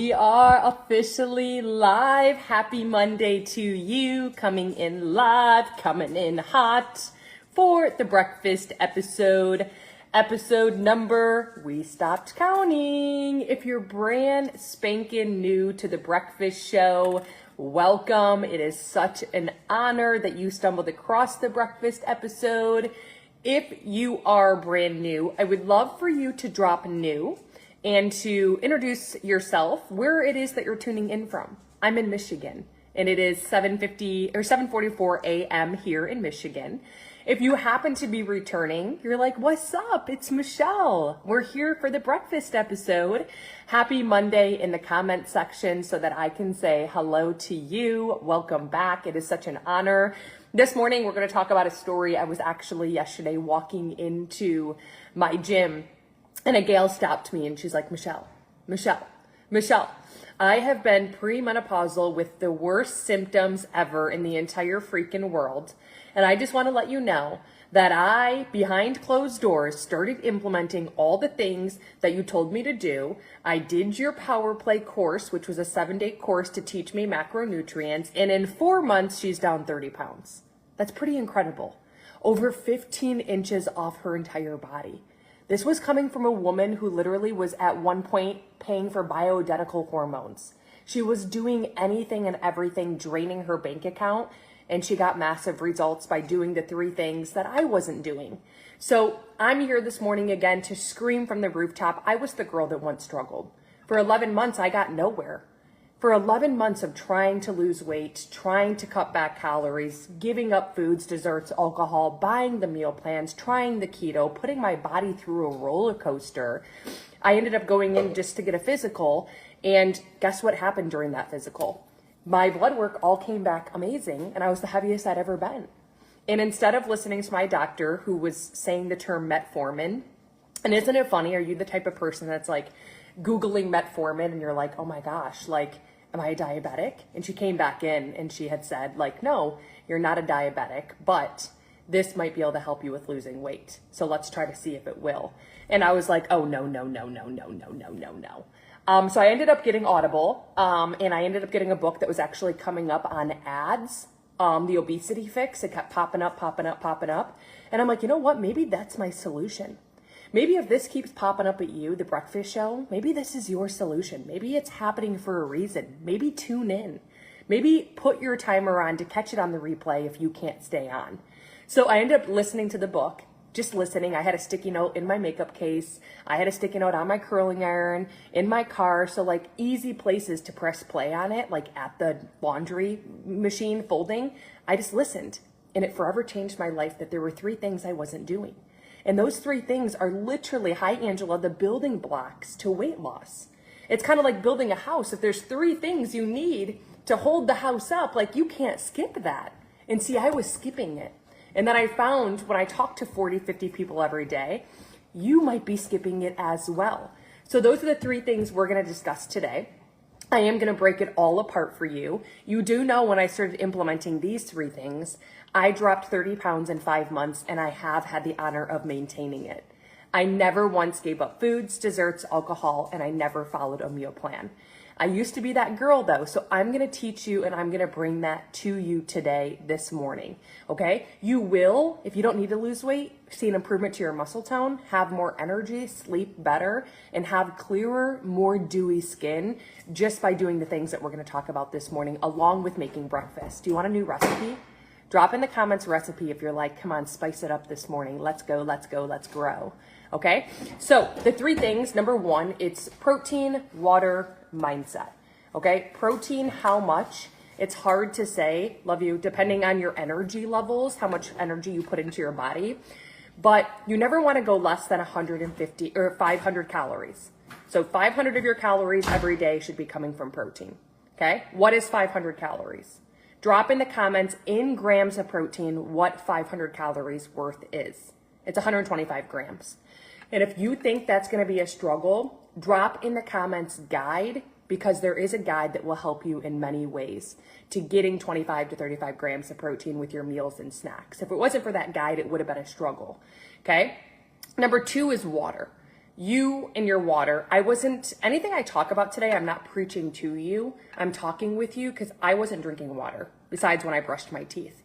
We are officially live. Happy Monday to you. Coming in live, coming in hot for the breakfast episode. Episode number, we stopped counting. If you're brand spanking new to the breakfast show, welcome. It is such an honor that you stumbled across the breakfast episode. If you are brand new, I would love for you to drop new and to introduce yourself, where it is that you're tuning in from. I'm in Michigan, and it is 7:44 a.m. here in Michigan. If you happen to be returning, you're like, what's up? It's Michelle. We're here for the breakfast episode. Happy Monday in the comment section so that I can say hello to you. Welcome back. It is such an honor. This morning, we're going to talk about a story. I was actually yesterday walking into my gym, and a gal stopped me and she's like, Michelle, I have been premenopausal with the worst symptoms ever in the entire freaking world. And I just want to let you know that I, behind closed doors, started implementing all the things that you told me to do. I did your Power Play course, which was a 7-day course to teach me macronutrients. And in 4 months, she's down 30 pounds. That's pretty incredible. Over 15 inches off her entire body. This was coming from a woman who literally was at one point paying for bioidentical hormones. She was doing anything and everything, draining her bank account, and she got massive results by doing the 3 things that I wasn't doing. So I'm here this morning again to scream from the rooftop. I was the girl that once struggled. For 11 months, I got nowhere. For 11 months of trying to lose weight, trying to cut back calories, giving up foods, desserts, alcohol, buying the meal plans, trying the keto, putting my body through a roller coaster, I ended up going in just to get a physical. And guess what happened during that physical? My blood work all came back amazing, and I was the heaviest I'd ever been. And instead of listening to my doctor, who was saying the term metformin, and isn't it funny? Are you the type of person that's like Googling metformin and you're like, oh my gosh, like, am I a diabetic? And she came back in and she had said, like, no, you're not a diabetic, but this might be able to help you with losing weight. So let's try to see if it will. And I was like, oh, no. So I ended up getting Audible, and I ended up getting a book that was actually coming up on ads, the obesity fix. It kept popping up. And I'm like, you know what? Maybe that's my solution. Maybe if this keeps popping up at you, the breakfast show, maybe this is your solution. Maybe it's happening for a reason. Maybe tune in. Maybe put your timer on to catch it on the replay if you can't stay on. So I ended up listening to the book, just listening. I had a sticky note in my makeup case. I had a sticky note on my curling iron, in my car. So like easy places to press play on it, like at the laundry machine folding. I just listened, and it forever changed my life that there were 3 things I wasn't doing. And those 3 things are literally, hi Angela, the building blocks to weight loss. It's kind of like building a house. If there's 3 things you need to hold the house up, like you can't skip that. And see, I was skipping it. And then I found when I talk to 40, 50 people every day, you might be skipping it as well. So those are the 3 things we're going to discuss today. I am going to break it all apart for you. You do know when I started implementing these 3 things, I dropped 30 pounds in 5 months, and I have had the honor of maintaining it. I never once gave up foods, desserts, alcohol, and I never followed a meal plan. I used to be that girl though, so I'm going to teach you and I'm going to bring that to you today, this morning, okay? You will, if you don't need to lose weight, see an improvement to your muscle tone, have more energy, sleep better, and have clearer, more dewy skin just by doing the things that we're going to talk about this morning, along with making breakfast. Do you want a new recipe? Drop in the comments recipe if you're like, come on, spice it up this morning. Let's go, let's grow. Okay? So the 3 things, number 1, it's protein, water, mindset. Okay? Protein, how much? It's hard to say, love you, depending on your energy levels, how much energy you put into your body. But you never want to go less than 150 or 500 calories. So 500 of your calories every day should be coming from protein. Okay? What is 500 calories? Drop in the comments in grams of protein what 500 calories worth is. It's 125 grams. And if you think that's going to be a struggle, drop in the comments guide, because there is a guide that will help you in many ways to getting 25 to 35 grams of protein with your meals and snacks. If it wasn't for that guide, it would have been a struggle. Okay? Number 2 is water. you and your water. Anything I talk about today, I'm not preaching to you. I'm talking with you because I wasn't drinking water besides when I brushed my teeth.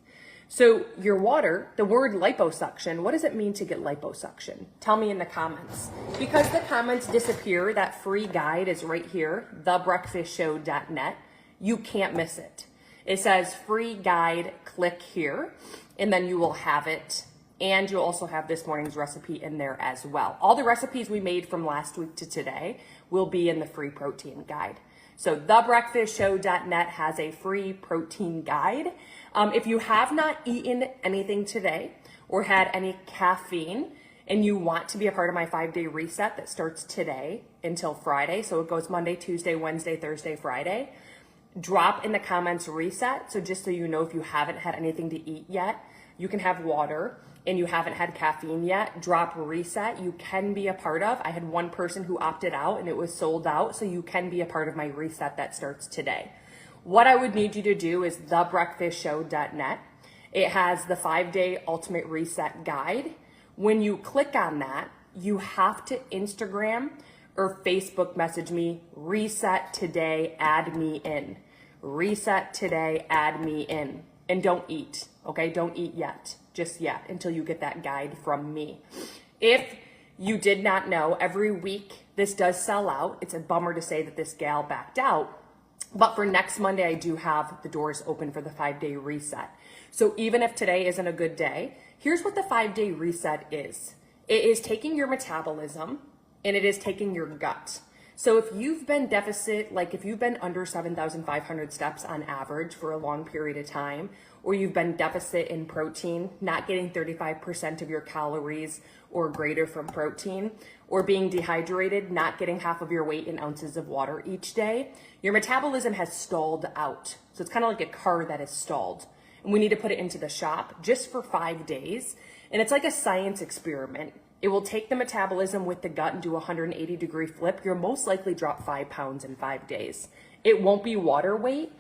So your water, the word liposuction, what does it mean to get liposuction? Tell me in the comments. Because the comments disappear, that free guide is right here, thebreakfastshow.net. You can't miss it. It says free guide, click here, and then you will have it. And you'll also have this morning's recipe in there as well. All the recipes we made from last week to today will be in the free protein guide. So thebreakfastshow.net has a free protein guide. If you have not eaten anything today or had any caffeine and you want to be a part of my 5-day reset that starts today until Friday, so it goes Monday, Tuesday, Wednesday, Thursday, Friday, drop in the comments reset. So just so you know, if you haven't had anything to eat yet, you can have water, and you haven't had caffeine yet, drop reset. You can be a part of. I had one person who opted out and it was sold out, so you can be a part of my reset that starts today. What I would need you to do is thebreakfastshow.net. It has the 5-day ultimate reset guide. When you click on that, you have to Instagram or Facebook message me, reset today, add me in. Reset today, add me in. And don't eat, okay? Don't eat yet, just yet, until you get that guide from me. If you did not know, every week this does sell out. It's a bummer to say that this gal backed out. But for next Monday, I do have the doors open for the 5-day reset. So even if today isn't a good day, here's what the 5-day reset is. It is taking your metabolism and it is taking your gut. So if you've been deficit, like if you've been under 7,500 steps on average for a long period of time, or you've been deficit in protein, not getting 35% of your calories or greater from protein, or being dehydrated, not getting half of your weight in ounces of water each day, your metabolism has stalled out. So it's kind of like a car that is stalled. And we need to put it into the shop just for 5 days. And it's like a science experiment. It will take the metabolism with the gut and do a 180-degree flip. You'll most likely drop 5 pounds in 5 days. It won't be water weight.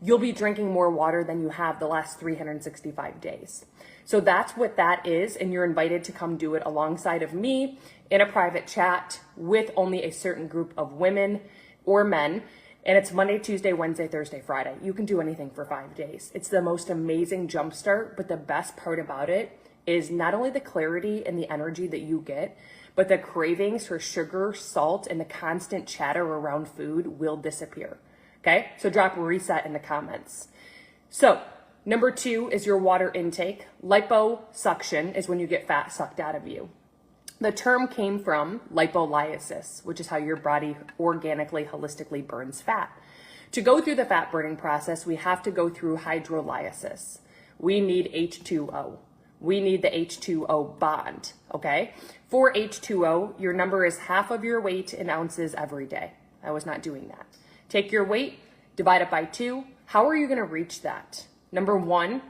You'll be drinking more water than you have the last 365 days. So that's what that is, and you're invited to come do it alongside of me in a private chat with only a certain group of women or men. And it's Monday, Tuesday, Wednesday, Thursday, Friday. You can do anything for 5 days. It's the most amazing jumpstart, but the best part about it is not only the clarity and the energy that you get, but the cravings for sugar, salt, and the constant chatter around food will disappear. Okay, so drop reset in the comments. So number 2 is your water intake. Liposuction is when you get fat sucked out of you. The term came from lipolysis, which is how your body organically, holistically burns fat. To go through the fat burning process, we have to go through hydrolysis. We need H2O. We need the H2O bond, okay? For H2O, your number is half of your weight in ounces every day. I was not doing that. Take your weight, divide it by 2. How are you gonna reach that? Number 1,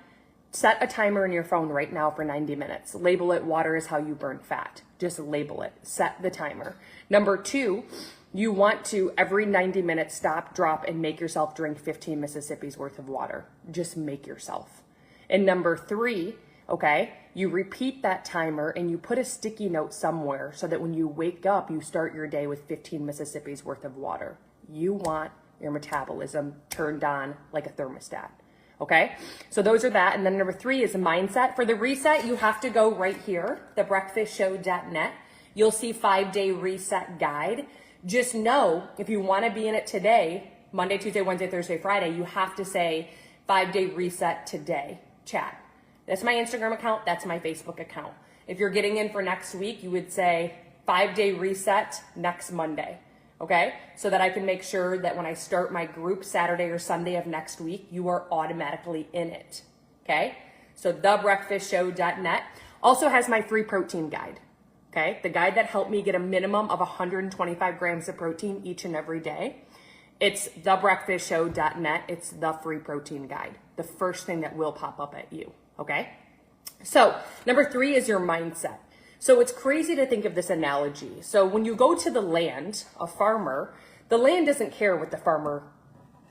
set a timer in your phone right now for 90 minutes. Label it, water is how you burn fat. Just label it, set the timer. Number 2, you want to, every 90 minutes, stop, drop, and make yourself drink 15 Mississippi's worth of water. Just make yourself. And number 3, okay, you repeat that timer and you put a sticky note somewhere so that when you wake up, you start your day with 15 Mississippi's worth of water. You want your metabolism turned on like a thermostat, okay? So those are that. And then number 3 is a mindset. For the reset, you have to go right here, thebreakfastshow.net. You'll see 5-day reset guide. Just know, if you want to be in it today, Monday, Tuesday, Wednesday, Thursday, Friday, you have to say 5-day reset today, chat. That's my Instagram account. That's my Facebook account. If you're getting in for next week, you would say 5-day reset next Monday. Okay, so that I can make sure that when I start my group Saturday or Sunday of next week, you are automatically in it. Okay, so thebreakfastshow.net also has my free protein guide. Okay, the guide that helped me get a minimum of 125 grams of protein each and every day. It's thebreakfastshow.net. It's the free protein guide. The first thing that will pop up at you. Okay, so number 3 is your mindset. So it's crazy to think of this analogy. So when you go to the land, a farmer, the land doesn't care what the farmer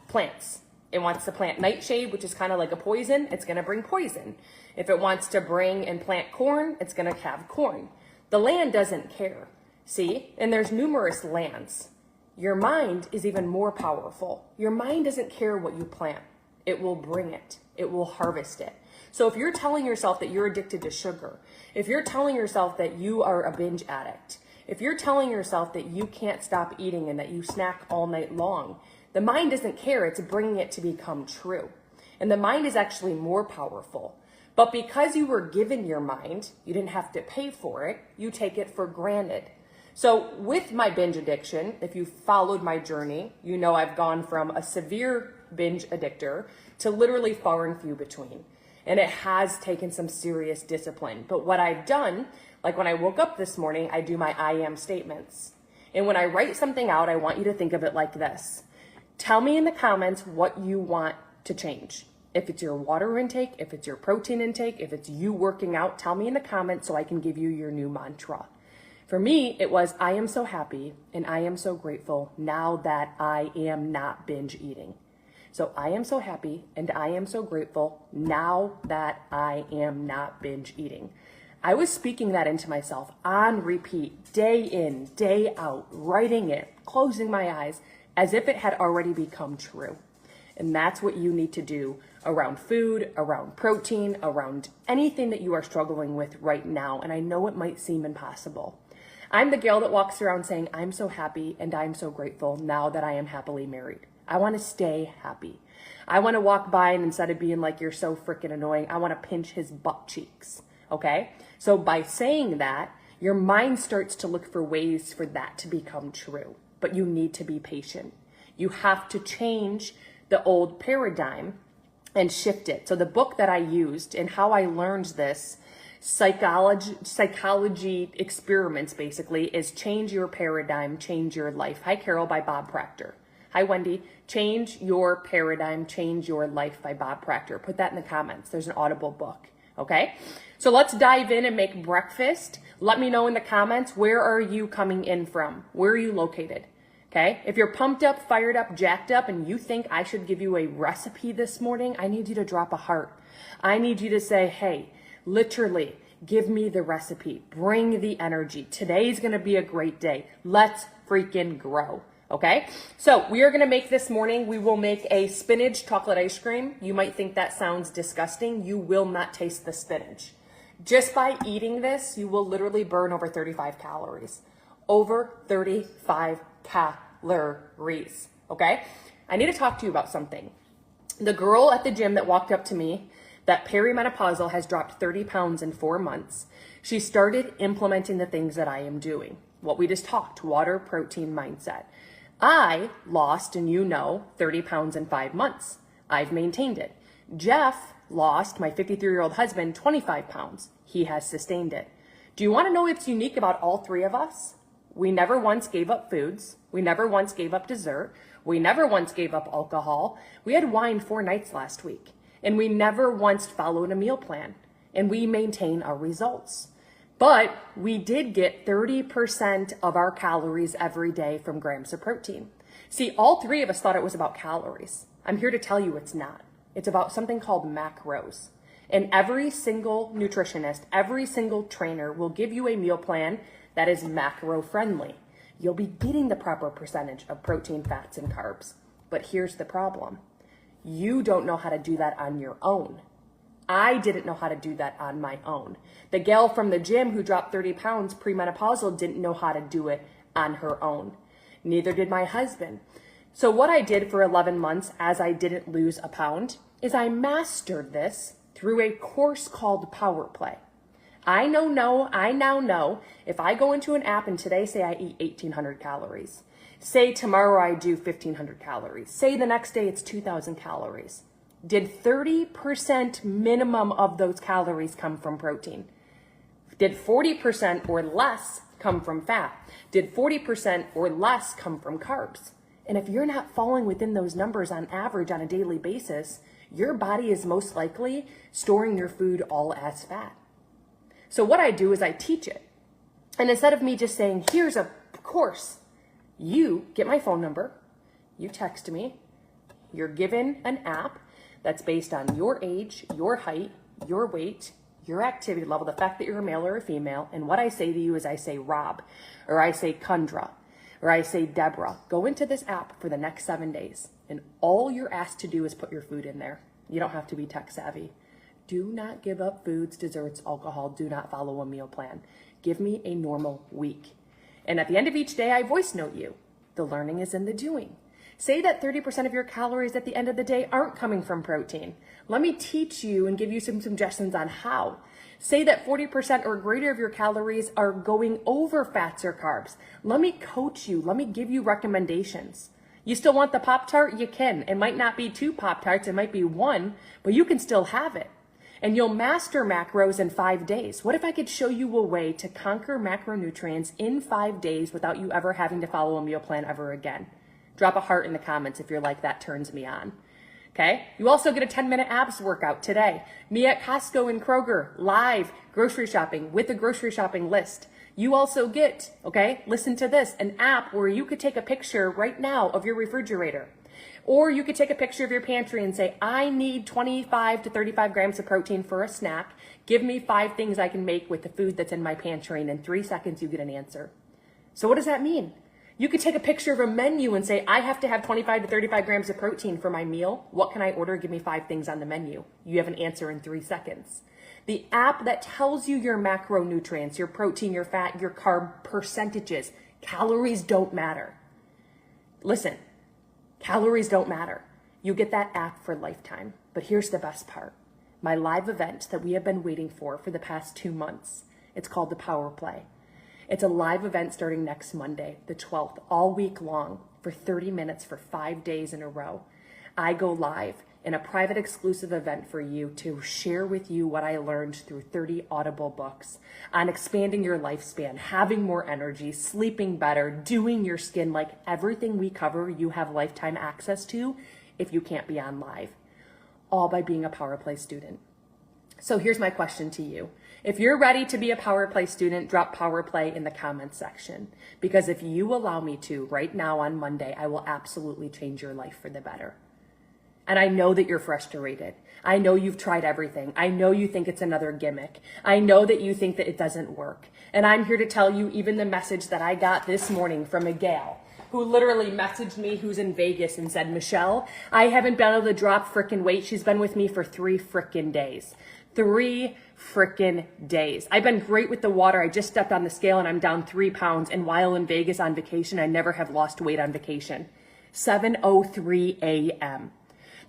plants. It wants to plant nightshade, which is kind of like a poison. It's going to bring poison. If it wants to bring and plant corn, it's going to have corn. The land doesn't care. See, and there's numerous lands. Your mind is even more powerful. Your mind doesn't care what you plant. It will bring it. It will harvest it. So if you're telling yourself that you're addicted to sugar, if you're telling yourself that you are a binge addict, if you're telling yourself that you can't stop eating and that you snack all night long, the mind doesn't care. It's bringing it to become true. And the mind is actually more powerful. But because you were given your mind, you didn't have to pay for it. You take it for granted. So with my binge addiction, if you followed my journey, you know I've gone from a severe binge addictor to literally far and few between. And it has taken some serious discipline. But what I've done, like when I woke up this morning, I do my I am statements. And when I write something out, I want you to think of it like this. Tell me in the comments what you want to change. If it's your water intake, if it's your protein intake, if it's you working out, tell me in the comments so I can give you your new mantra. For me, it was, I am so happy and I am so grateful now that I am not binge eating. So I am so happy and I am so grateful now that I am not binge eating. I was speaking that into myself on repeat, day in, day out, writing it, closing my eyes as if it had already become true. And that's what you need to do around food, around protein, around anything that you are struggling with right now. And I know it might seem impossible. I'm the gal that walks around saying, I'm so happy and I'm so grateful now that I am happily married. I want to stay happy. I want to walk by and instead of being like, you're so freaking annoying, I want to pinch his butt cheeks. Okay? So by saying that, your mind starts to look for ways for that to become true. But you need to be patient. You have to change the old paradigm and shift it. So the book that I used and how I learned this psychology experiments basically is Change Your Paradigm, Change Your Life. Hi, Carol by Bob Proctor. Hi, Wendy. Change Your Paradigm, Change Your Life by Bob Proctor. Put that in the comments. There's an Audible book. Okay? So let's dive in and make breakfast. Let me know in the comments, where are you coming in from? Where are you located? Okay? If you're pumped up, fired up, jacked up, and you think I should give you a recipe this morning, I need you to drop a heart. I need you to say, hey, literally, give me the recipe. Bring the energy. Today's going to be a great day. Let's freaking grow. Okay? So we are going to make this morning, we will make a spinach chocolate ice cream. You might think that sounds disgusting. You will not taste the spinach. Just by eating this, you will literally burn over 35 calories. Over 35 calories. Okay? I need to talk to you about something. The girl at the gym that walked up to me, that perimenopausal, has dropped 30 pounds in 4 months. She started implementing the things that I am doing. What we just talked, water, protein, mindset. I lost, and you know, 30 pounds in 5 months. I've maintained it. Jeff lost, my 53-year-old husband, 25 pounds. He has sustained it. Do you want to know what's unique about all three of us? We never once gave up foods. We never once gave up dessert. We never once gave up alcohol. We had wine 4 nights last week. And we never once followed a meal plan. And we maintain our results. But we did get 30% of our calories every day from grams of protein. See, all three of us thought it was about calories. I'm here to tell you it's not. It's about something called macros. And every single nutritionist, every single trainer will give you a meal plan that is macro friendly. You'll be getting the proper percentage of protein, fats, and carbs. But here's the problem. You don't know how to do that on your own. I didn't know how to do that on my own. The gal from the gym who dropped 30 pounds premenopausal didn't know how to do it on her own. Neither did my husband. So what I did for 11 months, as I didn't lose a pound, is I mastered this through a course called Power Play. I now know if I go into an app and today say I eat 1,800 calories, say tomorrow I do 1,500 calories, say the next day it's 2,000 calories. Did 30% minimum of those calories come from protein? Did 40% or less come from fat? Did 40% or less come from carbs? And if you're not falling within those numbers on average on a daily basis, your body is most likely storing your food all as fat. So what I do is I teach it. And instead of me just saying, here's a course, you get my phone number, you text me, you're given an app that's based on your age, your height, your weight, your activity level, the fact that you're a male or a female, and what I say to you is I say Rob, or I say Kundra, or I say Deborah. Go into this app for the next 7 days, and all you're asked to do is put your food in there. You don't have to be tech savvy. Do not give up foods, desserts, alcohol. Do not follow a meal plan. Give me a normal week. And at the end of each day, I voice note you. The learning is in the doing. Say that 30% of your calories at the end of the day aren't coming from protein. Let me teach you and give you some suggestions on how. Say that 40% or greater of your calories are going over fats or carbs. Let me coach you. Let me give you recommendations. You still want the Pop-Tart? You can. It might not be 2 Pop-Tarts. It might be 1, but you can still have it. And you'll master macros in 5 days. What if I could show you a way to conquer macronutrients in 5 days without you ever having to follow a meal plan ever again? Drop a heart in the comments if you're like, that turns me on. Okay? You also get a 10-minute abs workout today. Me at Costco and Kroger, live grocery shopping with a grocery shopping list. You also get, okay, listen to this, an app where you could take a picture right now of your refrigerator. Or you could take a picture of your pantry and say, I need 25 to 35 grams of protein for a snack. Give me 5 things I can make with the food that's in my pantry. And in 3 seconds, you get an answer. So what does that mean? You could take a picture of a menu and say, I have to have 25 to 35 grams of protein for my meal. What can I order? Give me 5 things on the menu. You have an answer in 3 seconds. The app that tells you your macronutrients, your protein, your fat, your carb percentages. Calories don't matter. Listen, calories don't matter. You get that app for lifetime. But here's the best part. My live event that we have been waiting for the past 2 months. It's called the Power Play. It's a live event starting next Monday, the 12th, all week long for 30 minutes for 5 days in a row. I go live in a private exclusive event for you to share with you what I learned through 30 Audible books on expanding your lifespan, having more energy, sleeping better, doing your skin, like everything we cover, you have lifetime access to if you can't be on live, all by being a Power Play student. So here's my question to you. If you're ready to be a Power Play student, drop Power Play in the comments section. Because if you allow me to, right now on Monday, I will absolutely change your life for the better. And I know that you're frustrated. I know you've tried everything. I know you think it's another gimmick. I know that you think that it doesn't work. And I'm here to tell you even the message that I got this morning from a gal who literally messaged me who's in Vegas and said, Michelle, I haven't been able to drop frickin' weight. She's been with me for 3 frickin' days. 3 frickin' days. I've been great with the water. I just stepped on the scale and I'm down 3 pounds. And while in Vegas on vacation, I never have lost weight on vacation. 7:03 a.m.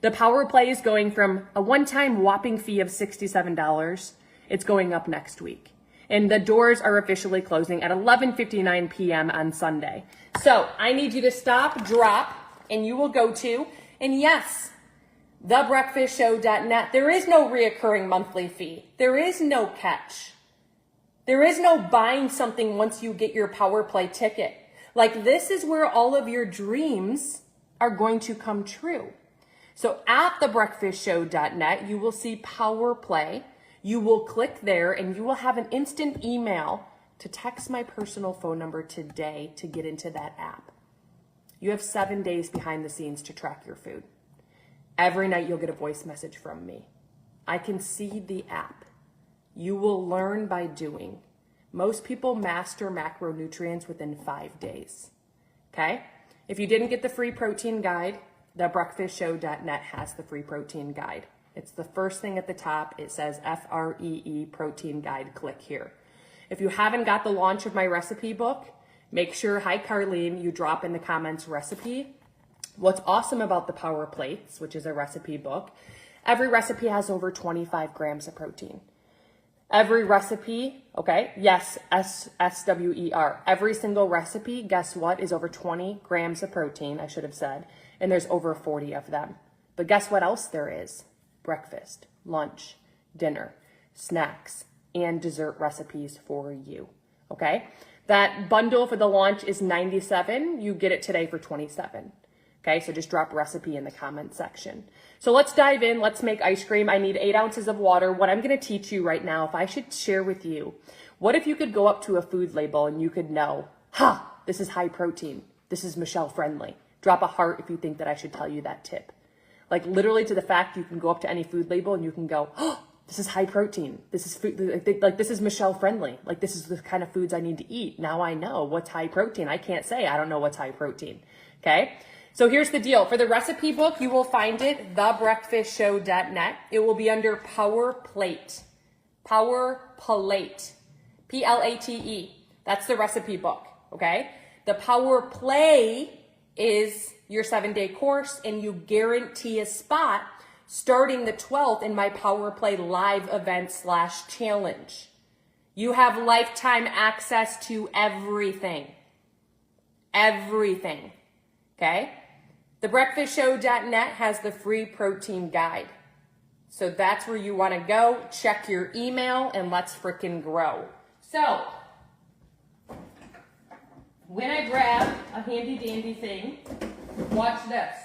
The Power Play is going from a one-time whopping fee of $67. It's going up next week. And the doors are officially closing at 11:59 p.m. on Sunday. So I need you to stop, drop, and you will go to, and yes, thebreakfastshow.net. There is no reoccurring monthly fee. There is no catch. There is no buying something once you get your Power Play ticket. Like, this is where all of your dreams are going to come true. So at thebreakfastshow.net, you will see Power Play. You will click there and you will have an instant email to text my personal phone number today to get into that app. You have 7 days behind the scenes to track your food. Every night you'll get a voice message from me. I can see the app. You will learn by doing. Most people master macronutrients within 5 days. Okay? If you didn't get the free protein guide, thebreakfastshow.net has the free protein guide. It's the first thing at the top. It says FREE protein guide. Click here. If you haven't got the launch of my recipe book, make sure, hi Carlene, you drop in the comments recipe. What's awesome about the Power Plates, which is a recipe book, every recipe has over 25 grams of protein. Every recipe, okay, yes, SWER. Every single recipe, guess what, is over 20 grams of protein, I should have said, and there's over 40 of them. But guess what else there is? Breakfast, lunch, dinner, snacks, and dessert recipes for you, okay? That bundle for the launch is $97. You get it today for $27. Okay, so just drop recipe in the comment section. So let's dive in. Let's make ice cream. I need 8 ounces of water. What I'm going to teach you right now, if I should share with you, what if you could go up to a food label and you could know, this is high protein. This is Michelle friendly. Drop a heart if you think that I should tell you that tip. Like literally to the fact you can go up to any food label and you can go, This is high protein. This is food, like this is Michelle friendly. Like this is the kind of foods I need to eat. Now I know what's high protein. I can't say I don't know what's high protein. Okay. So here's the deal. For the recipe book, you will find it, thebreakfastshow.net. It will be under Power Plate. Power Plate. Plate. That's the recipe book. Okay. The Power Play is your 7-day course, and you guarantee a spot starting the 12th in my Power Play live event / challenge. You have lifetime access to everything. Everything. Okay? Thebreakfastshow.net has the free protein guide. So that's where you want to go. Check your email and let's frickin' grow. So, when I grab a handy dandy thing, watch this.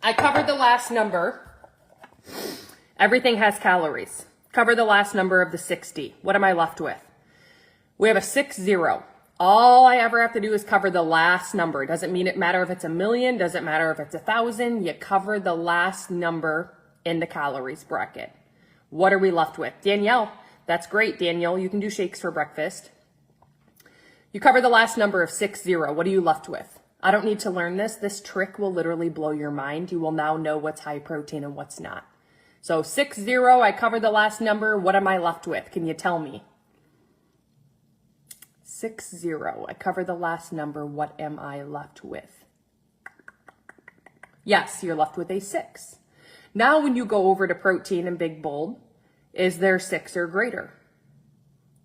I covered the last number. Everything has calories. Cover the last number of the 60. What am I left with? We have a 60. All I ever have to do is cover the last number. It doesn't matter if it's 1,000,000, doesn't matter if it's 1,000. You cover the last number in the calories bracket. What are we left with? Danielle, that's great, Danielle. You can do shakes for breakfast. You cover the last number of 60. What are you left with? I don't need to learn this. This trick will literally blow your mind. You will now know what's high protein and what's not. So 60, I covered the last number. What am I left with? Can you tell me? 60, I covered the last number. What am I left with? Yes, you're left with a 6. Now when you go over to protein in big bold, is there 6 or greater?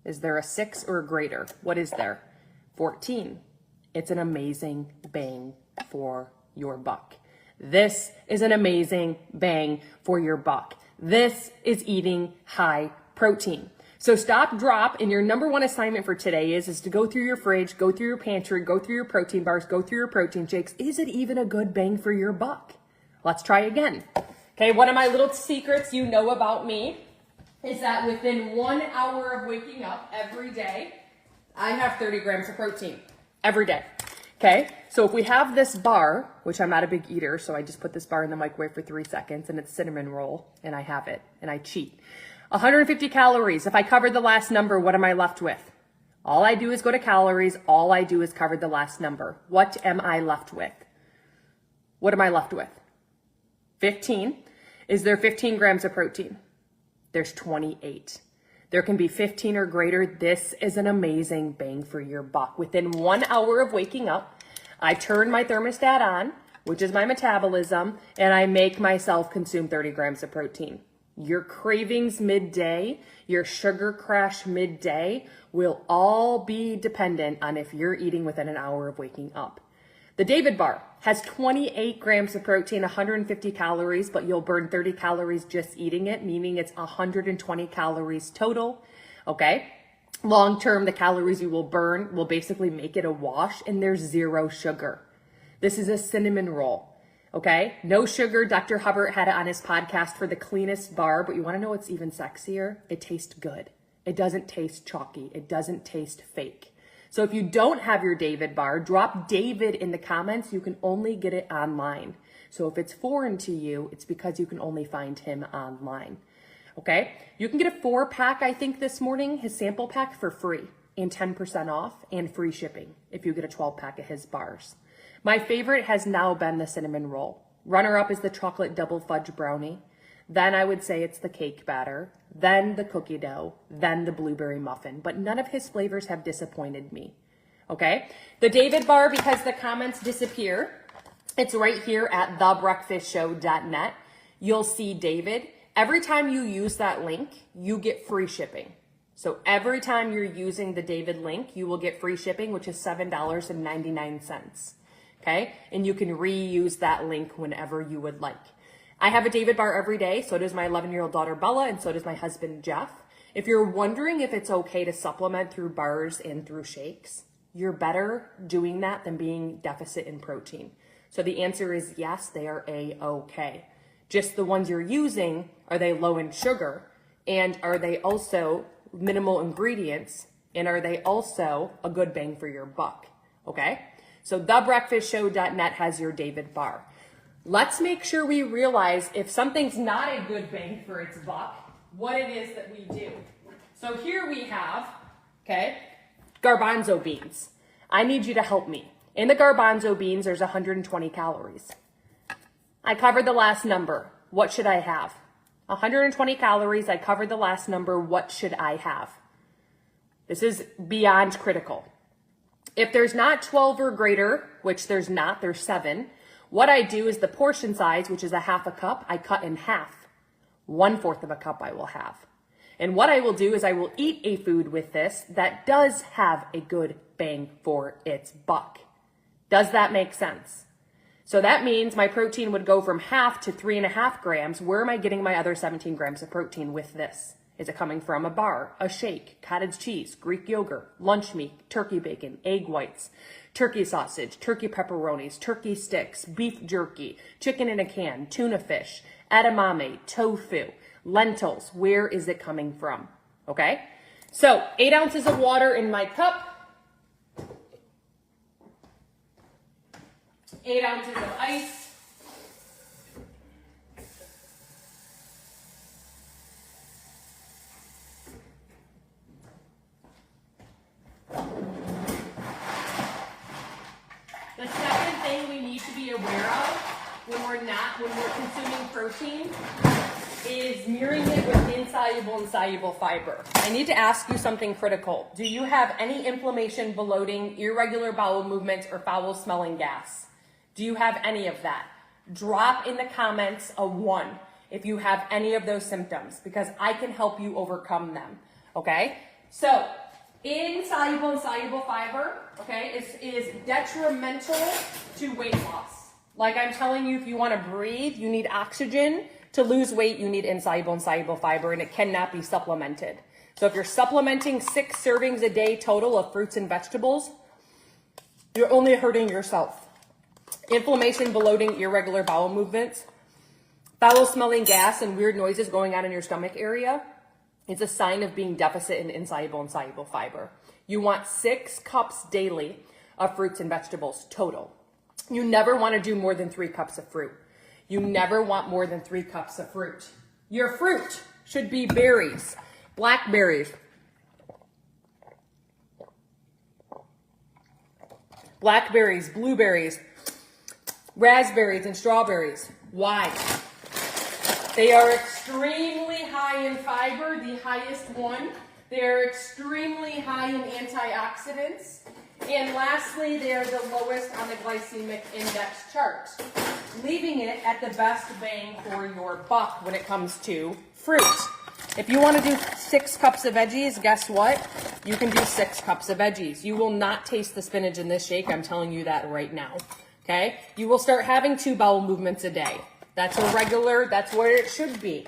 Is there a 6 or greater? What is there? 14. It's an amazing bang for your buck. This is an amazing bang for your buck. This is eating high protein. So stop, drop, and your number one assignment for today is to go through your fridge, go through your pantry, go through your protein bars, go through your protein shakes. Is it even a good bang for your buck? Let's try again. Okay, one of my little secrets you know about me is that within 1 hour of waking up every day, I have 30 grams of protein. Every day. Okay, so if we have this bar, which I'm not a big eater, so I just put this bar in the microwave for 3 seconds, and it's cinnamon roll, and I have it, and I cheat. 150 calories. If I covered the last number, what am I left with? All I do is go to calories. All I do is cover the last number. What am I left with? What am I left with? 15. Is there 15 grams of protein? There's 28. There can be 15 or greater. This is an amazing bang for your buck. Within 1 hour of waking up, I turn my thermostat on, which is my metabolism, and I make myself consume 30 grams of protein. Your cravings midday, your sugar crash midday will all be dependent on if you're eating within an hour of waking up. The David bar has 28 grams of protein, 150 calories, but you'll burn 30 calories just eating it, meaning it's 120 calories total. Okay. Long term, the calories you will burn will basically make it a wash, and there's 0 sugar. This is a cinnamon roll. Okay. No sugar. Dr. Hubbard had it on his podcast for the cleanest bar, but you want to know what's even sexier? It tastes good. It doesn't taste chalky. It doesn't taste fake. So if you don't have your David bar, drop David in the comments. You can only get it online. So if it's foreign to you, it's because you can only find him online. Okay? You can get a 4-pack, I think, this morning, his sample pack for free and 10% off and free shipping if you get a 12-pack of his bars. My favorite has now been the cinnamon roll. Runner-up is the chocolate double fudge brownie. Then I would say it's the cake batter, then the cookie dough, then the blueberry muffin. But none of his flavors have disappointed me. Okay? The David bar, because the comments disappear, it's right here at thebreakfastshow.net. You'll see David. Every time you use that link, you get free shipping. So every time you're using the David link, you will get free shipping, which is $7.99. Okay? And you can reuse that link whenever you would like. I have a David bar every day. So does my 11-year-old daughter, Bella, and so does my husband, Jeff. If you're wondering if it's okay to supplement through bars and through shakes, you're better doing that than being deficit in protein. So the answer is yes, they are A-okay. Just the ones you're using, are they low in sugar? And are they also minimal ingredients? And are they also a good bang for your buck? Okay? So thebreakfastshow.net has your David bar. let's make sure we realize if something's not a good bang for its buck, what it is that we do. So here we have, okay, garbanzo beans. I need you to help me. In the garbanzo beans, there's 120 calories. I covered the last number. What should I have? 120 calories. I covered the last number. What should I have? This is beyond critical. If there's not 12 or greater, which there's not, there's 7, what I do is the portion size, which is a half a cup, I cut in half. 1/4 of a cup I will have. And what I will do is I will eat a food with this that does have a good bang for its buck. Does that make sense? So that means my protein would go from half to 3.5 grams. Where am I getting my other 17 grams of protein with this? Is it coming from a bar, a shake, cottage cheese, Greek yogurt, lunch meat, turkey bacon, egg whites, turkey sausage, turkey pepperonis, turkey sticks, beef jerky, chicken in a can, tuna fish, edamame, tofu, lentils? Where is it coming from? Okay? So 8 ounces of water in my cup, 8 ounces of ice, the second thing we need to be aware of when we're consuming protein is mirroring it with insoluble and soluble fiber. I need to ask you something critical. Do you have any inflammation, bloating, irregular bowel movements, or foul smelling gas? Do you have any of that? Drop in the comments a 1 if you have any of those symptoms, because I can help you overcome them, okay? So, insoluble and soluble fiber, okay, is detrimental to weight loss. Like I'm telling you, if you want to breathe, you need oxygen. To lose weight, you need insoluble and soluble fiber, and it cannot be supplemented. So if you're supplementing 6 servings a day total of fruits and vegetables, you're only hurting yourself. Inflammation, bloating, irregular bowel movements, foul smelling gas, and weird noises going on in your stomach area, it's a sign of being deficit in insoluble and soluble fiber. You want 6 cups daily of fruits and vegetables total. You never want to do more than 3 cups of fruit. You never want more than 3 cups of fruit. Your fruit should be berries, blackberries, blueberries, raspberries, and strawberries. Why? They are extremely high in fiber, the highest one. They're extremely high in antioxidants. And lastly, they are the lowest on the glycemic index chart, leaving it at the best bang for your buck when it comes to fruit. If you want to do 6 cups of veggies, guess what? You can do 6 cups of veggies. You will not taste the spinach in this shake. I'm telling you that right now. Okay? You will start having 2 bowel movements a day. That's a regular, that's where it should be.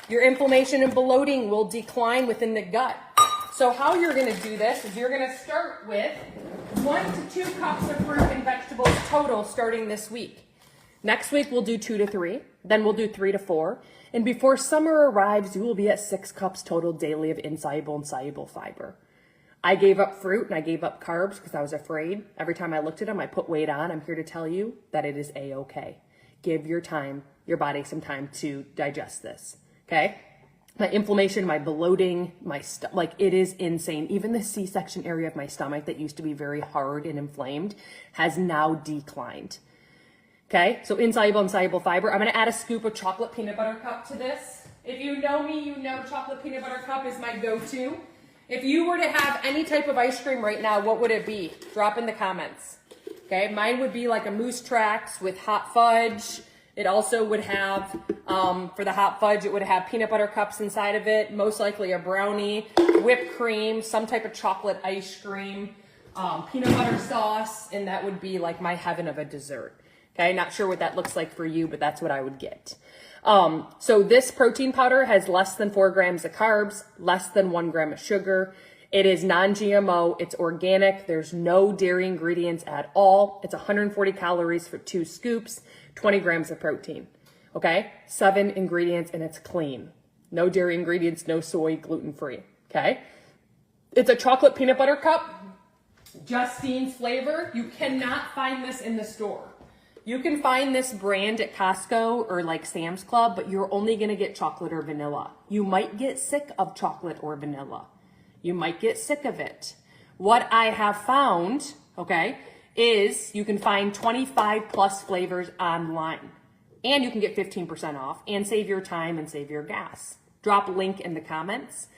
Your inflammation and bloating will decline within the gut. So how you're going to do this is you're going to start with 1 to 2 cups of fruit and vegetables total starting this week. Next week we'll do 2 to 3, then we'll do 3 to 4, and before summer arrives, you will be at 6 cups total daily of insoluble and soluble fiber. I gave up fruit and I gave up carbs because I was afraid. Every time I looked at them, I put weight on. I'm here to tell you that it is a-okay. Give your body some time to digest this, okay? My inflammation, my bloating, it is insane. Even the C-section area of my stomach that used to be very hard and inflamed has now declined. Okay, so insoluble and soluble fiber. I'm gonna add a scoop of chocolate peanut butter cup to this. If you know me, you know chocolate peanut butter cup is my go-to. If you were to have any type of ice cream right now, what would it be? Drop in the comments. Okay, mine would be like a Moose Tracks with hot fudge. It also would have, for the hot fudge, it would have peanut butter cups inside of it, most likely a brownie, whipped cream, some type of chocolate ice cream, peanut butter sauce, and that would be like my heaven of a dessert. Okay, not sure what that looks like for you, but that's what I would get. So this protein powder has less than 4 grams of carbs, less than 1 gram of sugar. It is non-GMO, it's organic, there's no dairy ingredients at all. It's 140 calories for 2 scoops, 20 grams of protein, okay? 7 ingredients and it's clean. No dairy ingredients, no soy, gluten-free, okay? It's a chocolate peanut butter cup, Justine's flavor. You cannot find this in the store. You can find this brand at Costco or like Sam's Club, but you're only going to get chocolate or vanilla. You might get sick of chocolate or vanilla. You might get sick of it. What I have found, okay, is you can find 25 plus flavors online. And you can get 15% off and save your time and save your gas. Drop a link in the comments.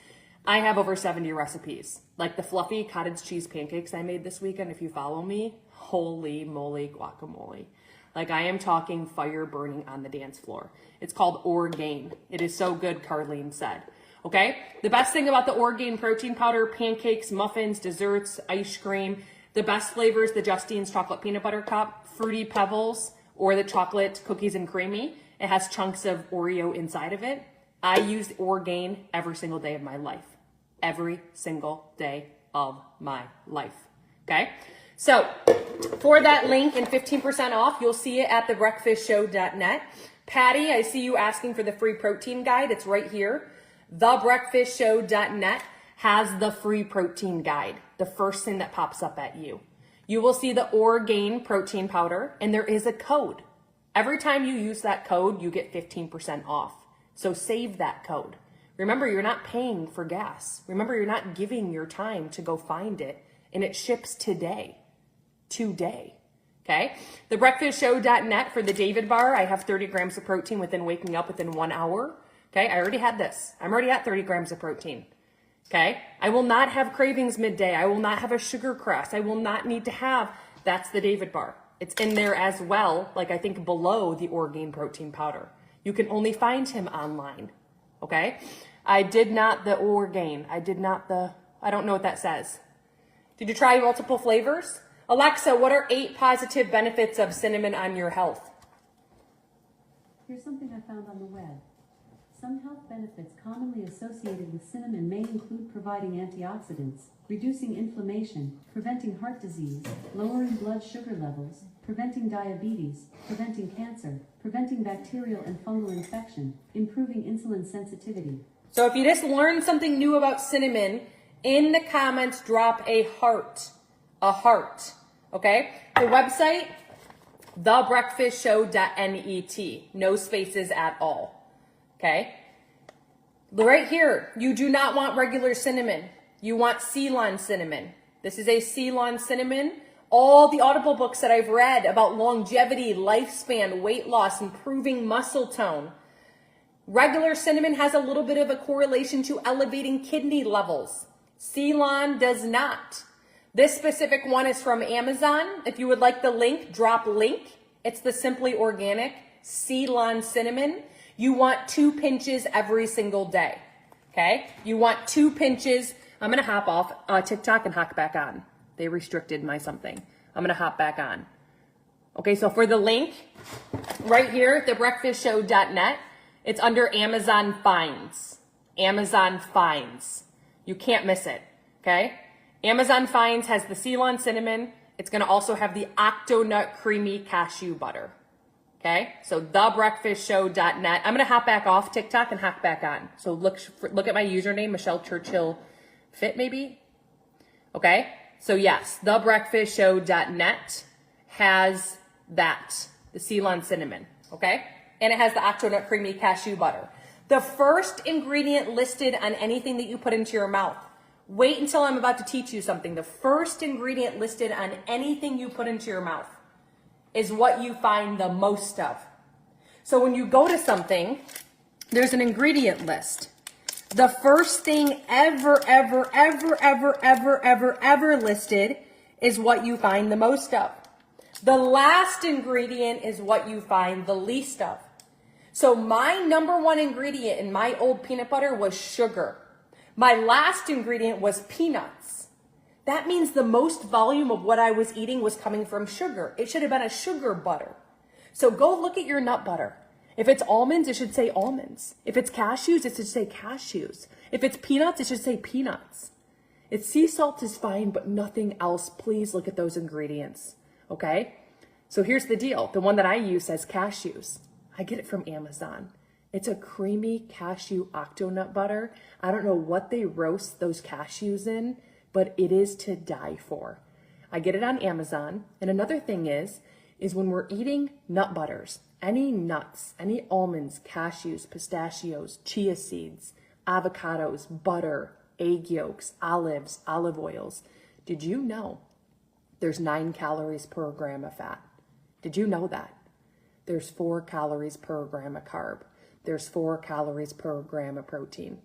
I have over 70 recipes. Like the fluffy cottage cheese pancakes I made this weekend, if you follow me, holy moly guacamole. Like I am talking fire burning on the dance floor. It's called Orgain. It is so good, Carlene said. Okay? The best thing about the Orgain protein powder, pancakes, muffins, desserts, ice cream, the best flavors, the Justine's chocolate peanut butter cup, fruity pebbles, or the chocolate cookies and creamy. It has chunks of Oreo inside of it. I use Orgain every single day of my life. Every single day of my life. Okay? So, for that link and 15% off, you'll see it at thebreakfastshow.net. Patty, I see you asking for the free protein guide. It's right here. Thebreakfastshow.net has the free protein guide. The first thing that pops up at you. You will see the Orgain protein powder, and there is a code. Every time you use that code, you get 15% off. So save that code. Remember, you're not paying for gas. Remember, you're not giving your time to go find it, and it ships today. Today. Okay? Thebreakfastshow.net for the David bar. I have 30 grams of protein waking up within 1 hour. Okay? I already had this. I'm already at 30 grams of protein. Okay? I will not have cravings midday. I will not have a sugar crash. I will not need to have, that's the David bar. It's in there as well, like I think below the Orgain protein powder. You can only find him online. Okay? I did not the Orgain. I don't know what that says. Did you try multiple flavors? Alexa, what are 8 positive benefits of cinnamon on your health? Here's something I found on the web. Some health benefits commonly associated with cinnamon may include providing antioxidants, reducing inflammation, preventing heart disease, lowering blood sugar levels, preventing diabetes, preventing cancer, preventing bacterial and fungal infection, improving insulin sensitivity. So if you just learned something new about cinnamon, in the comments, drop a heart. A heart. Okay? The website, thebreakfastshow.net. No spaces at all. Okay? Right here, you do not want regular cinnamon. You want Ceylon cinnamon. This is a Ceylon cinnamon. All the Audible books that I've read about longevity, lifespan, weight loss, improving muscle tone. Regular cinnamon has a little bit of a correlation to elevating kidney levels. Ceylon does not. This specific one is from Amazon. If you would like the link, drop link. It's the Simply Organic Ceylon cinnamon. You want 2 pinches every single day. Okay? You want 2 pinches. I'm going to hop off TikTok and hop back on. They restricted my something. I'm going to hop back on. Okay, so for the link, right here, thebreakfastshow.net, it's under Amazon Finds. Amazon Finds. You can't miss it. Okay? Amazon Finds has the Ceylon cinnamon. It's going to also have the Octonut creamy cashew butter. Okay? So thebreakfastshow.net. I'm going to hop back off TikTok and hop back on. So look at my username, Michelle Churchill Fit maybe. Okay? So yes, thebreakfastshow.net has that, the Ceylon cinnamon. Okay? And it has the Octonut creamy cashew butter. The first ingredient listed on anything that you put into your mouth. Wait until I'm about to teach you something. The first ingredient listed on anything you put into your mouth is what you find the most of. So when you go to something, there's an ingredient list. The first thing ever listed is what you find the most of. The last ingredient is what you find the least of. So my number 1 ingredient in my old peanut butter was sugar. My last ingredient was peanuts. That means the most volume of what I was eating was coming from sugar. It should have been a sugar butter. So go look at your nut butter. If it's almonds, it should say almonds. If it's cashews, it should say cashews. If it's peanuts, it should say peanuts. If sea salt is fine, but nothing else, please look at those ingredients. Okay? So here's the deal. The one that I use says cashews. I get it from Amazon. It's a creamy cashew octonut butter. I don't know what they roast those cashews in, but it is to die for. I get it on Amazon. And another thing is is when we're eating nut butters, any nuts, any almonds, cashews, pistachios, chia seeds, avocados, butter, egg yolks, olives, olive oils. Did you know there's 9 calories per gram of fat? Did you know that? There's 4 calories per gram of carb. There's 4 calories per gram of protein.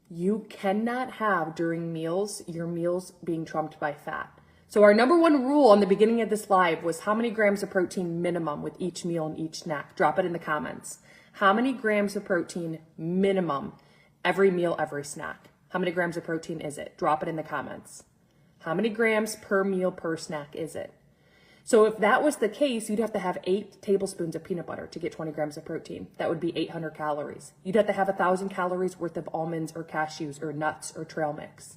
You cannot have during meals, your meals being trumped by fat. So our number one rule in the beginning of this live was how many grams of protein minimum with each meal and each snack? Drop it in the comments. How many grams of protein minimum every meal, every snack? How many grams of protein is it? Drop it in the comments. How many grams per meal per snack is it? So if that was the case, you'd have to have 8 tablespoons of peanut butter to get 20 grams of protein. That would be 800 calories. You'd have to have 1,000 calories worth of almonds or cashews or nuts or trail mix.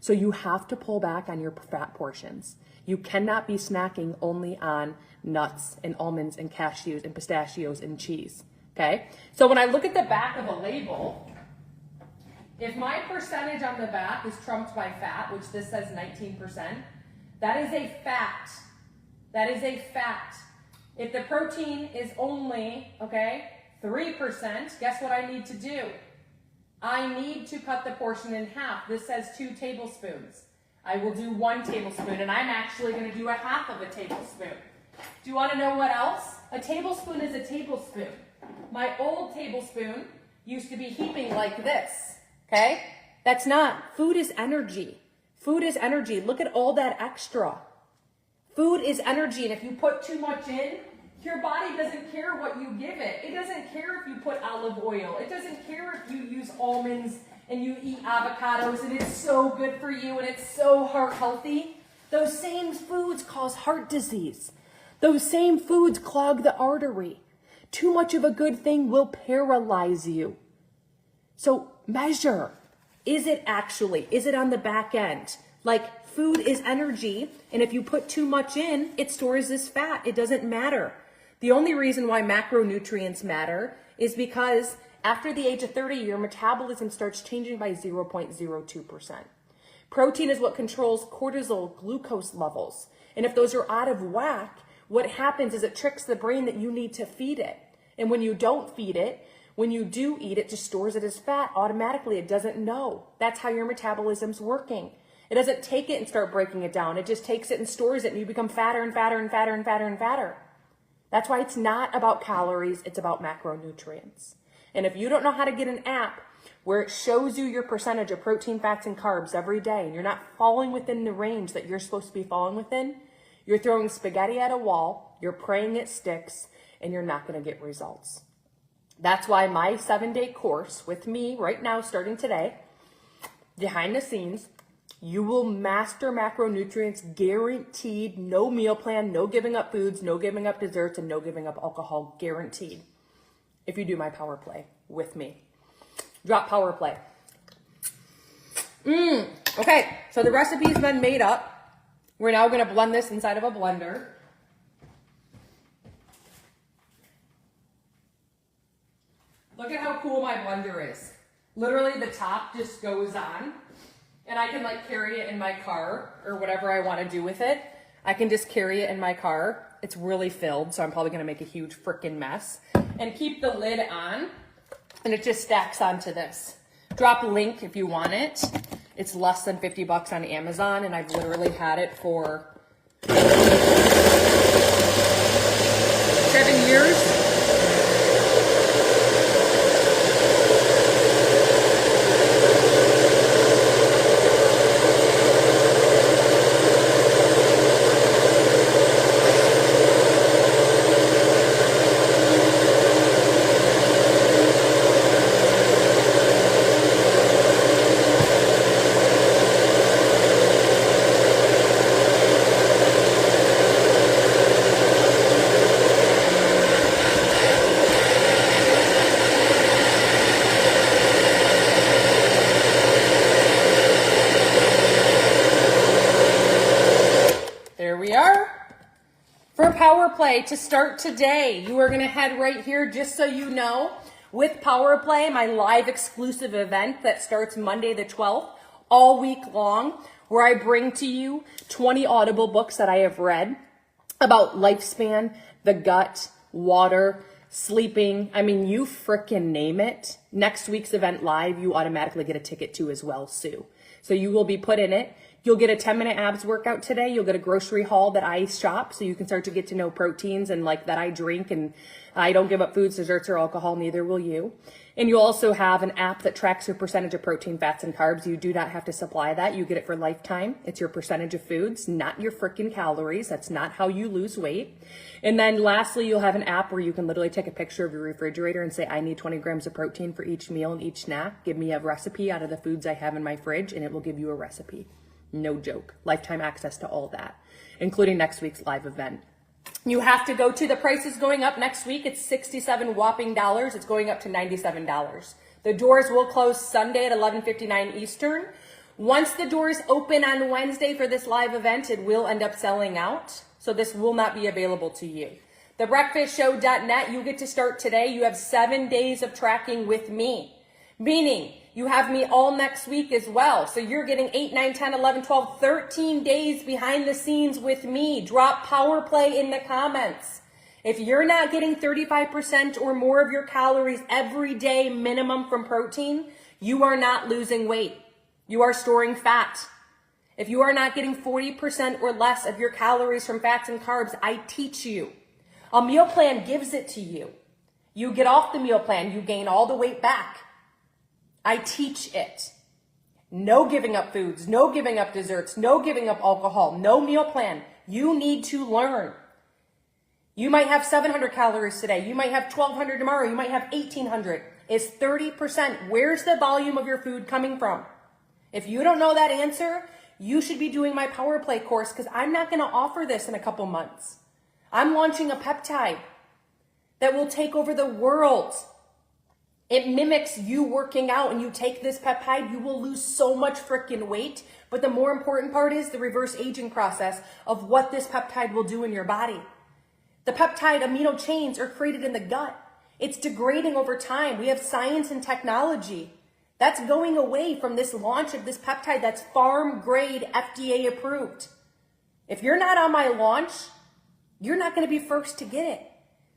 So you have to pull back on your fat portions. You cannot be snacking only on nuts and almonds and cashews and pistachios and cheese, okay? So when I look at the back of a label, if my percentage on the back is trumped by fat, which this says 19%, that is a fact. That is a fact. If the protein is only, 3%, guess what I need to do? I need to cut the portion in half. This says 2 tablespoons. I will do 1 tablespoon, and I'm actually going to do a half of a tablespoon. Do you want to know what else? A tablespoon is a tablespoon. My old tablespoon used to be heaping like this, okay? That's not. Food is energy. Food is energy. Look at all that extra. Food is energy, and if you put too much in, your body doesn't care what you give it. It doesn't care if you put olive oil. It doesn't care if you use almonds and you eat avocados and it's so good for you and it's so heart healthy. Those same foods cause heart disease. Those same foods clog the artery. Too much of a good thing will paralyze you. So measure. Is it actually? Is it on the back end? Like, food is energy, and if you put too much in, it stores as fat. It doesn't matter. The only reason why macronutrients matter is because after the age of 30, your metabolism starts changing by 0.02%. Protein is what controls cortisol, glucose levels. And if those are out of whack, what happens is it tricks the brain that you need to feed it. And when you don't feed it, when you do eat it, just stores it as fat automatically. It doesn't know. That's how your metabolism's working. It doesn't take it and start breaking it down. It just takes it and stores it, and you become fatter and fatter and fatter and fatter and fatter. That's why it's not about calories, it's about macronutrients. And if you don't know how to get an app where it shows you your percentage of protein, fats, and carbs every day, and you're not falling within the range that you're supposed to be falling within, you're throwing spaghetti at a wall, you're praying it sticks, and you're not going to get results. That's why my 7-day course with me right now, starting today, behind the scenes, you will master macronutrients, guaranteed. No meal plan, no giving up foods, no giving up desserts, and no giving up alcohol, guaranteed. If you do my power play with me. Drop power play. Okay, so the recipe's been made up. We're now going to blend this inside of a blender. Look at how cool my blender is. Literally the top just goes on. And I can like carry it in my car or whatever I want to do with it. I can just carry it in my car. It's really filled, so I'm probably going to make a huge freaking mess. And keep the lid on, and it just stacks onto this. Drop a link if you want it. It's less than $50 on Amazon, and I've literally had it for 7 years. Power Play to start today. You are going to head right here, just so you know, with Power Play, my live exclusive event that starts Monday the 12th, all week long, where I bring to you 20 Audible books that I have read about lifespan, the gut, water, sleeping. I mean, you frickin' name it. Next week's event live, you automatically get a ticket to as well, Sue. So you will be put in it. You'll get a 10-minute abs workout today. You'll get a grocery haul that I shop so you can start to get to know proteins and like that I drink, and I don't give up foods, desserts, or alcohol, neither will you. And you'll also have an app that tracks your percentage of protein, fats, and carbs. You do not have to supply that. You get it for lifetime. It's your percentage of foods, not your freaking calories. That's not how you lose weight. And then lastly, you'll have an app where you can literally take a picture of your refrigerator and say, I need 20 grams of protein for each meal and each snack. Give me a recipe out of the foods I have in my fridge, and it will give you a recipe. No joke. Lifetime access to all that, including next week's live event. You have to go to, the price is going up next week. It's $67 whopping dollars. It's going up to $97. The doors will close Sunday at 11:59 Eastern. Once the doors open on Wednesday for this live event, it will end up selling out. So this will not be available to you. TheBreakfastShow.net, you get to start today. You have 7 days of tracking with me, meaning you have me all next week as well. So you're getting 8, 9, 10, 11, 12, 13 days behind the scenes with me. Drop power play in the comments. If you're not getting 35% or more of your calories every day minimum from protein, you are not losing weight. You are storing fat. If you are not getting 40% or less of your calories from fats and carbs, I teach you. A meal plan gives it to you. You get off the meal plan, you gain all the weight back. I teach it. No giving up foods, no giving up desserts, no giving up alcohol, no meal plan. You need to learn. You might have 700 calories today. You might have 1,200 tomorrow. You might have 1,800. It's 30%. Where's the volume of your food coming from? If you don't know that answer, you should be doing my Power Play course, because I'm not going to offer this in a couple months. I'm launching a peptide that will take over the world. It mimics you working out, and you take this peptide, you will lose so much freaking weight. But the more important part is the reverse aging process of what this peptide will do in your body. The peptide amino chains are created in the gut. It's degrading over time. We have science and technology. That's going away from this launch of this peptide that's farm grade, FDA approved. If you're not on my launch, you're not going to be first to get it.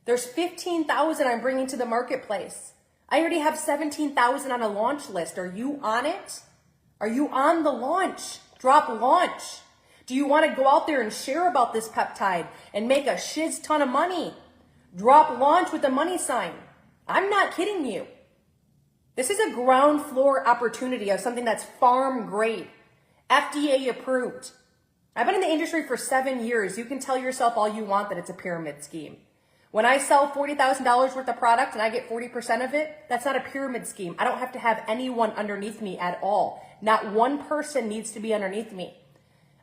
There's 15,000 I'm bringing to the marketplace. I already have 17,000 on a launch list. Are you on it? Are you on the launch? Drop launch. Do you want to go out there and share about this peptide and make a shiz ton of money? Drop launch with the money sign. I'm not kidding you. This is a ground floor opportunity of something that's farm grade, FDA approved. I've been in the industry for 7 years. You can tell yourself all you want that it's a pyramid scheme. When I sell $40,000 worth of product and I get 40% of it, that's not a pyramid scheme. I don't have to have anyone underneath me at all. Not one person needs to be underneath me.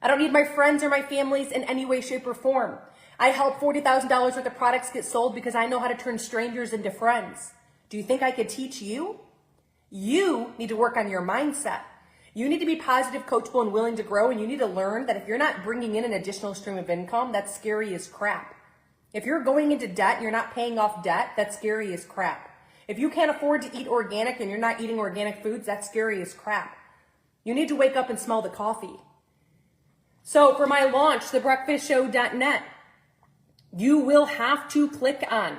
I don't need my friends or my families in any way, shape, or form. I help $40,000 worth of products get sold because I know how to turn strangers into friends. Do you think I could teach you? You need to work on your mindset. You need to be positive, coachable, and willing to grow, and you need to learn that if you're not bringing in an additional stream of income, that's scary as crap. If you're going into debt and you're not paying off debt, that's scary as crap. If you can't afford to eat organic and you're not eating organic foods, that's scary as crap. You need to wake up and smell the coffee. So for my launch, thebreakfastshow.net, you will have to click on.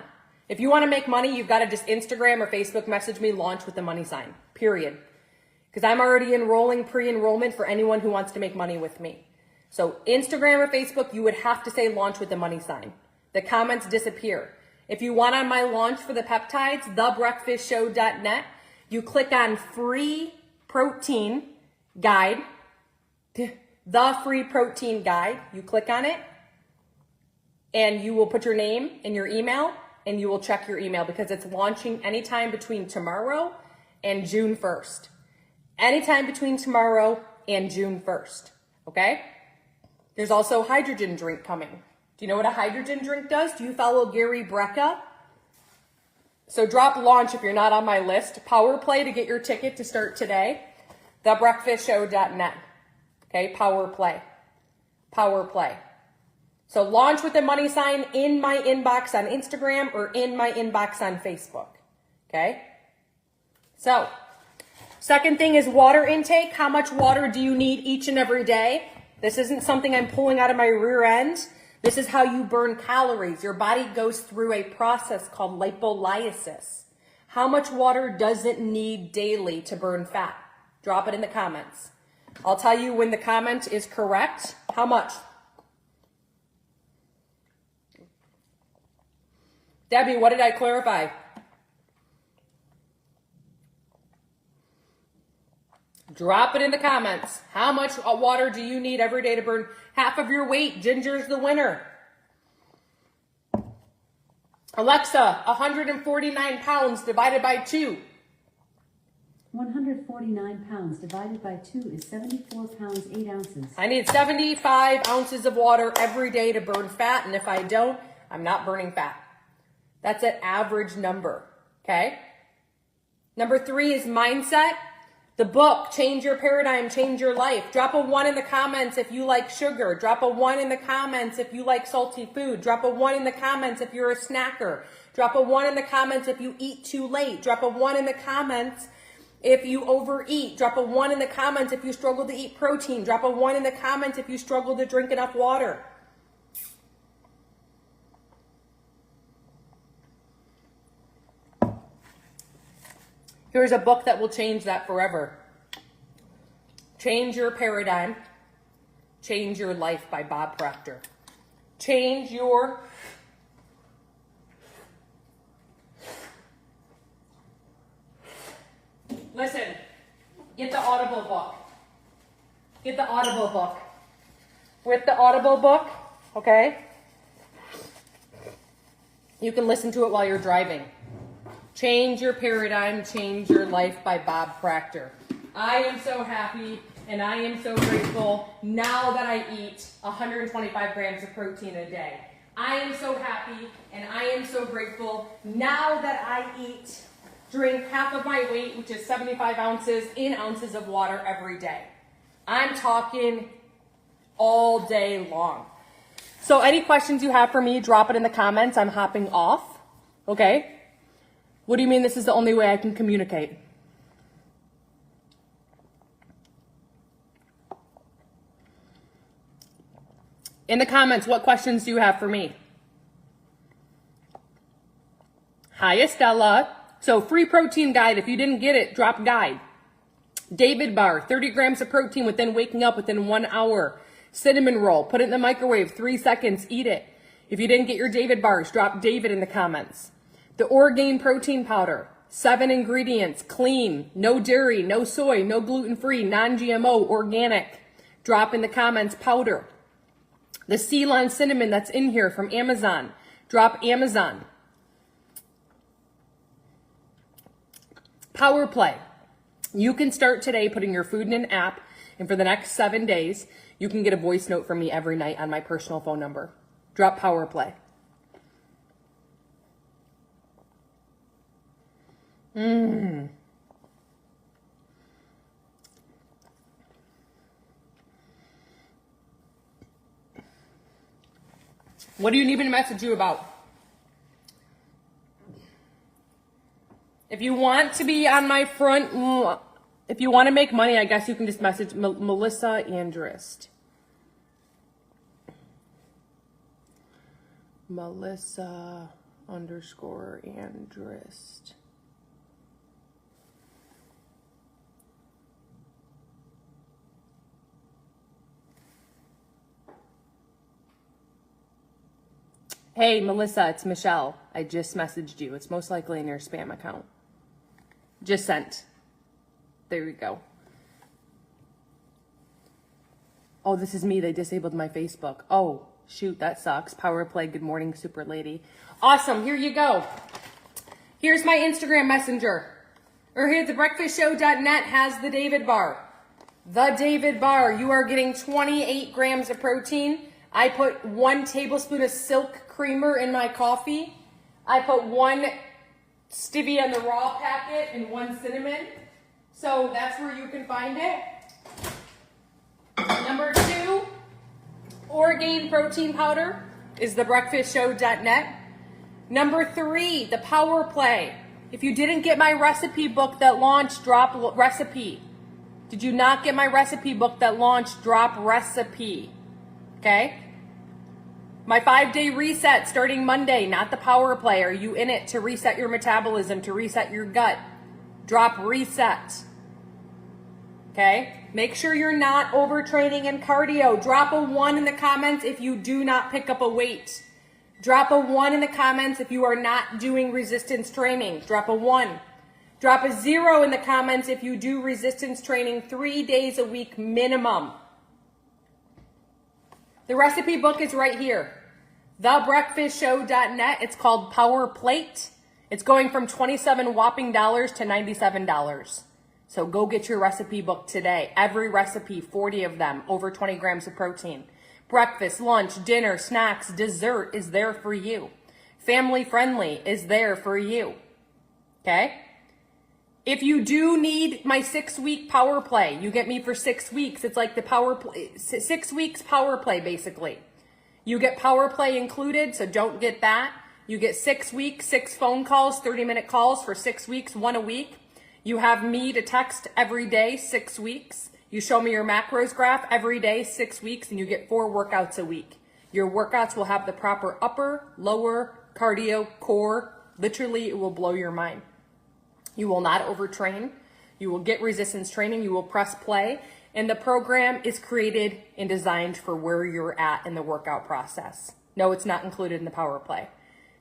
If you want to make money, you've got to just Instagram or Facebook message me, launch with the money sign, period. Because I'm already enrolling pre-enrollment for anyone who wants to make money with me. So Instagram or Facebook, you would have to say launch with the money sign. The comments disappear. If you want on my launch for the peptides, thebreakfastshow.net, you click on free protein guide, the free protein guide. You click on it and you will put your name and your email, and you will check your email because it's launching anytime between tomorrow and June 1st. Anytime between tomorrow and June 1st. Okay? There's also a hydrogen drink coming. Do you know what a hydrogen drink does? Do you follow Gary Brecka? So drop launch if you're not on my list. Power play to get your ticket to start today. TheBreakfastShow.net. Okay, power play. Power play. So launch with the money sign in my inbox on Instagram or in my inbox on Facebook. Okay? So, second thing is water intake. How much water do you need each and every day? This isn't something I'm pulling out of my rear end. This is how you burn calories. Your body goes through a process called lipolysis. How much water does it need daily to burn fat? Drop it in the comments. I'll tell you when the comment is correct. How much? Debbie, what did I clarify? Drop it in the comments. How much water do you need every day to burn half of your weight? Ginger's the winner. Alexa, 149 pounds divided by 2. 149 pounds divided by 2 is 74 pounds, 8 ounces. I need 75 ounces of water every day to burn fat, and if I don't, I'm not burning fat. That's an average number, okay? Number 3 is mindset. The book, Change Your Paradigm, Change Your Life. Drop a 1 in the comments if you like sugar. Drop a 1 in the comments if you like salty food. Drop a 1 in the comments if you're a snacker. Drop a 1 in the comments if you eat too late. Drop a 1 in the comments if you overeat. Drop a 1 in the comments if you struggle to eat protein. Drop a 1 in the comments if you struggle to drink enough water. Here's a book that will change that forever. Change Your Paradigm, Change Your Life by Bob Proctor. Change your... Listen, get the Audible book. Get the Audible book. With the Audible book, okay, you can listen to it while you're driving. Change Your Paradigm, Change Your Life by Bob Proctor. I am so happy and I am so grateful now that I eat 125 grams of protein a day. I am so happy and I am so grateful now that I drink half of my weight, which is 75 ounces, in ounces of water every day. I'm talking all day long. So any questions you have for me, drop it in the comments. I'm hopping off, okay? What do you mean this is the only way I can communicate? In the comments, what questions do you have for me? Hi, Estella. So free protein guide. If you didn't get it, drop guide. David bar, 30 grams of protein within waking up within 1 hour. Cinnamon roll, put it in the microwave, 3 seconds, eat it. If you didn't get your David bars, drop David in the comments. The Orgain protein powder, 7 ingredients, clean, no dairy, no soy, no gluten-free, non-GMO, organic. Drop in the comments powder. The Ceylon cinnamon that's in here from Amazon, drop Amazon. Power Play. You can start today putting your food in an app, and for the next 7 days, you can get a voice note from me every night on my personal phone number. Drop Power Play. What do you need me to message you about? If you want to be on my front, if you want to make money, I guess you can just message Melissa Andrist. Melissa _Andrist. Hey, Melissa, it's Michelle. I just messaged you. It's most likely in your spam account. Just sent. There we go. Oh, this is me. They disabled my Facebook. Oh, shoot, that sucks. Power Play. Good morning, super lady. Awesome. Here you go. Here's my Instagram messenger. Or here, thebreakfastshow.net has the David bar. The David bar. You are getting 28 grams of protein. I put 1 tablespoon of silk creamer in my coffee. I put 1 stevia in the raw packet and 1 cinnamon. So that's where you can find it. Number 2, Orgain protein powder is thebreakfastshow.net. Number 3, the Power Play. If you didn't get my recipe book that launched, drop recipe. Did you not get my recipe book that launched, drop recipe. Okay? My 5-day reset starting Monday, not the power play. Are you in it to reset your metabolism, to reset your gut? Drop reset. Okay? Make sure you're not overtraining in cardio. Drop a 1 in the comments if you do not pick up a weight. Drop a 1 in the comments if you are not doing resistance training. Drop a 1. Drop a 0 in the comments if you do resistance training 3 days a week minimum. The recipe book is right here. TheBreakfastShow.net. It's called Power Plate. It's going from $27 whopping dollars to $97. So go get your recipe book today. Every recipe, 40 of them, over 20 grams of protein. Breakfast, lunch, dinner, snacks, dessert is there for you. Family friendly is there for you. Okay? If you do need my 6-week power play, you get me for 6 weeks. It's like the power play, 6 weeks power play basically. You get power play included, so don't get that. You get 6 weeks, 6 phone calls, 30-minute calls for 6 weeks, 1 a week. You have me to text every day, 6 weeks. You show me your macros graph every day, 6 weeks, and you get 4 workouts a week. Your workouts will have the proper upper, lower, cardio, core. Literally, it will blow your mind. You will not overtrain. You will get resistance training. You will press play. And the program is created and designed for where you're at in the workout process. No, it's not included in the power play.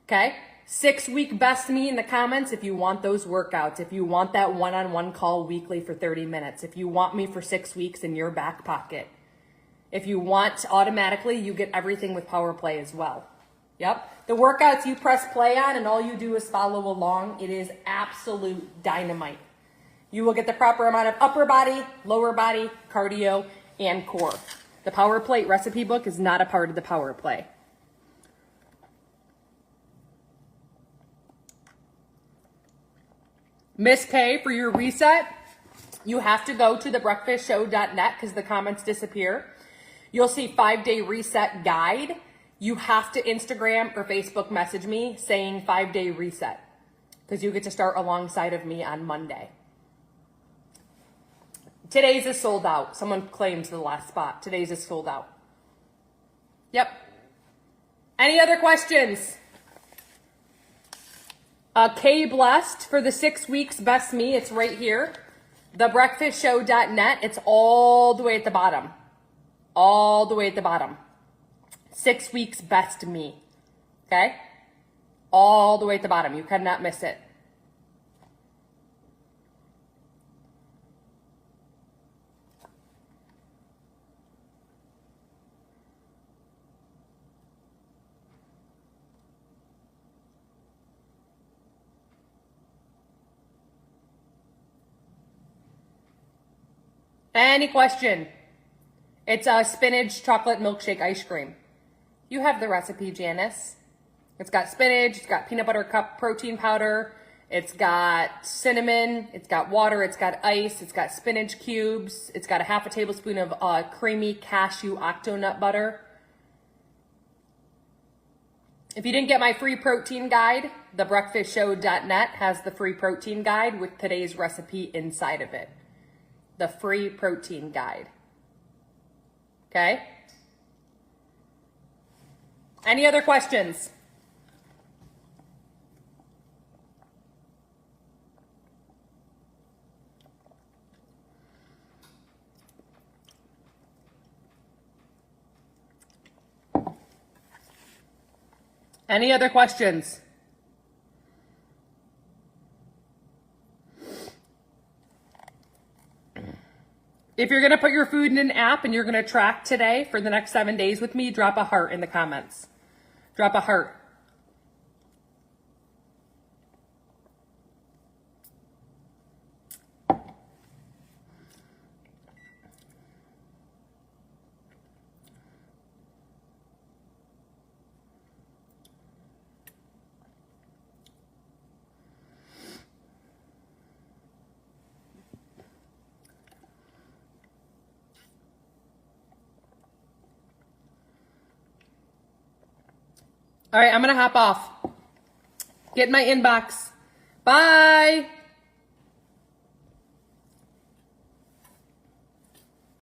Okay? 6-week best me in the comments if you want those workouts. If you want that one-on-one call weekly for 30 minutes. If you want me for 6 weeks in your back pocket. If you want automatically, you get everything with power play as well. Yep. The workouts you press play on and all you do is follow along. It is absolute dynamite. You will get the proper amount of upper body, lower body, cardio, and core. The Power Plate recipe book is not a part of the power play. Miss K, for your reset, you have to go to thebreakfastshow.net because the comments disappear. You'll see 5-day reset guide. You have to Instagram or Facebook message me saying 5-day reset because you get to start alongside of me on Monday. Today's is sold out. Someone claims the last spot. Today's is sold out. Yep. Any other questions? K Blessed for the 6 weeks best me. It's right here. Thebreakfastshow.net. It's all the way at the bottom. All the way at the bottom. 6 weeks best me. Okay? All the way at the bottom. You cannot miss it. Any question? It's a spinach chocolate milkshake ice cream. You have the recipe, Janice. It's got spinach, it's got peanut butter cup protein powder, it's got cinnamon, it's got water, it's got ice, it's got spinach cubes, it's got a half a tablespoon of creamy cashew octonut butter. If you didn't get my free protein guide, thebreakfastshow.net has the free protein guide with today's recipe inside of it. The free protein guide. Okay? Any other questions? Any other questions? If you're going to put your food in an app and you're going to track today for the next 7 days with me, drop a heart in the comments. Drop a heart. All right, I'm going to hop off. Get in my inbox. Bye.